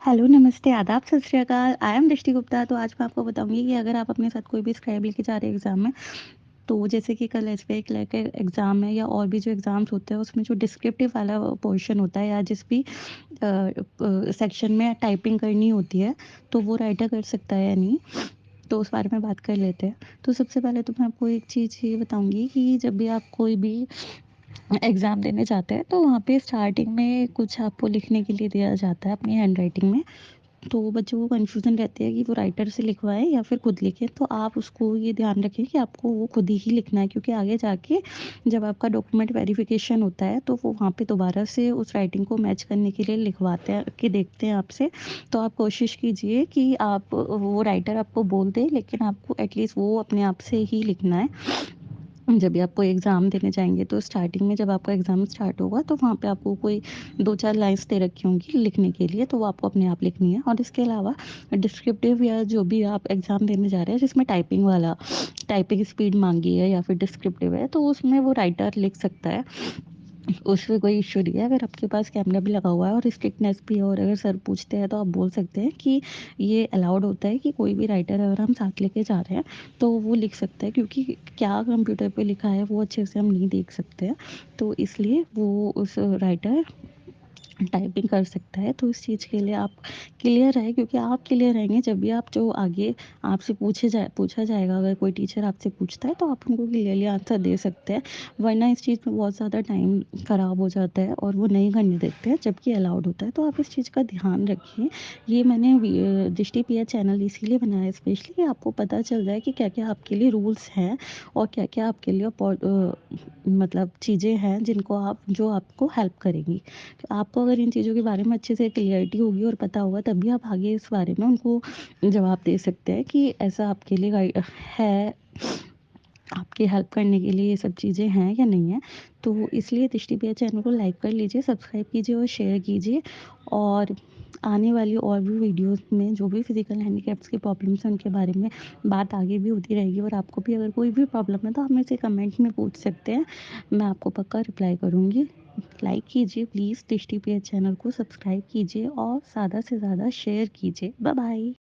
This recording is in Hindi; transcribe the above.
हेलो, नमस्ते, आदाब, सत श्री अकाल। आई एम दृष्टि गुप्ता। तो आज मैं आपको बताऊँगी कि अगर आप अपने साथ कोई भी स्क्राइब लेके जा रहे हैं एग्ज़ाम में, तो जैसे कि कल एसबीआई क्लर्क का एग्ज़ाम है या और भी जो एग्ज़ाम्स होते हैं, उसमें जो डिस्क्रिप्टिव वाला पोर्शन होता है या जिस भी सेक्शन में टाइपिंग करनी होती है, तो वो राइटर कर सकता है या नहीं, तो उस बारे में बात कर लेते हैं। तो सबसे पहले तो मैं आपको एक चीज़ ये बताऊँगी कि जब भी आप कोई भी एग्ज़ाम देने जाते हैं, तो वहाँ पे स्टार्टिंग में कुछ आपको लिखने के लिए दिया जाता है अपनी हैंडराइटिंग में। तो बच्चों को कन्फ्यूज़न रहती है कि वो राइटर से लिखवाएँ या फिर खुद लिखें। तो आप उसको ये ध्यान रखें कि आपको वो खुद ही लिखना है, क्योंकि आगे जाके जब आपका डॉक्यूमेंट वेरिफ़िकेशन होता है, तो वो वहाँ पे दोबारा से उस राइटिंग को मैच करने के लिए लिखवाते हैं कि देखते हैं आपसे। तो आप कोशिश कीजिए कि आप वो राइटर आपको बोल दे, लेकिन आपको एटलीस्ट वो अपने आप से ही लिखना है। जब भी आप कोई एग्ज़ाम देने जाएँगे, तो स्टार्टिंग में जब आपका एग्ज़ाम स्टार्ट होगा, तो वहाँ पे आपको कोई 2-4 लाइन्स दे रखी होंगी लिखने के लिए, तो वो आपको अपने आप लिखनी है। और इसके अलावा डिस्क्रिप्टिव या जो भी आप एग्ज़ाम देने जा रहे हैं, जिसमें टाइपिंग वाला टाइपिंग स्पीड माँगी है या फिर डिस्क्रिप्टिव है, तो उसमें वो राइटर लिख सकता है। उसमें कोई इश्यू नहीं है, अगर आपके पास कैमरा भी लगा हुआ है और स्ट्रिक्टनेस भी है, और अगर सर पूछते हैं, तो आप बोल सकते हैं कि ये अलाउड होता है कि कोई भी राइटर अगर हम साथ लेके जा रहे हैं, तो वो लिख सकता है, क्योंकि क्या कंप्यूटर पे लिखा है वो अच्छे से हम नहीं देख सकते हैं। तो इसलिए वो उस राइटर टाइपिंग कर सकता है। तो इस चीज़ के लिए आप क्लियर रहें, क्योंकि आप क्लियर रहेंगे जब भी आप जो आगे आपसे पूछा जाएगा, अगर कोई टीचर आपसे पूछता है, तो आप उनको क्लियरली आंसर दे सकते हैं। वरना इस चीज़ में बहुत ज़्यादा टाइम ख़राब हो जाता है और वो नहीं करने देते हैं, जबकि अलाउड होता है। तो आप इस चीज़ का ध्यान रखिए। ये मैंने दृष्टि पीएच चैनल इसीलिए बनाया है स्पेशली, कि आपको पता चल जाए कि क्या-क्या आपके लिए रूल्स हैं और क्या-क्या आपके लिए मतलब चीज़ें हैं जिनको आप जो आपको हेल्प करेंगी। आपको अगर इन चीज़ों के बारे में अच्छे से क्लियरिटी होगी और पता होगा, तभी आप आगे इस बारे में उनको जवाब दे सकते हैं कि ऐसा आपके लिए है, आपकी हेल्प करने के लिए ये सब चीज़ें हैं या नहीं है। तो इसलिए दृष्टि भैया चैनल को लाइक कर लीजिए, सब्सक्राइब कीजिए और शेयर कीजिए। और आने वाली और भी वीडियोज़ में जो भी फिज़िकल हैंडीकैप्स की प्रॉब्लम्स हैं, उनके बारे में बात आगे भी होती रहेगी। और आपको भी अगर कोई भी प्रॉब्लम है, तो आप मुझसे कमेंट में पूछ सकते हैं, मैं आपको पक्का रिप्लाई करूँगी। लाइक कीजिए प्लीज़, दृष्टि भैया चैनल को सब्सक्राइब कीजिए और ज़्यादा से ज़्यादा शेयर कीजिए। Bye bye.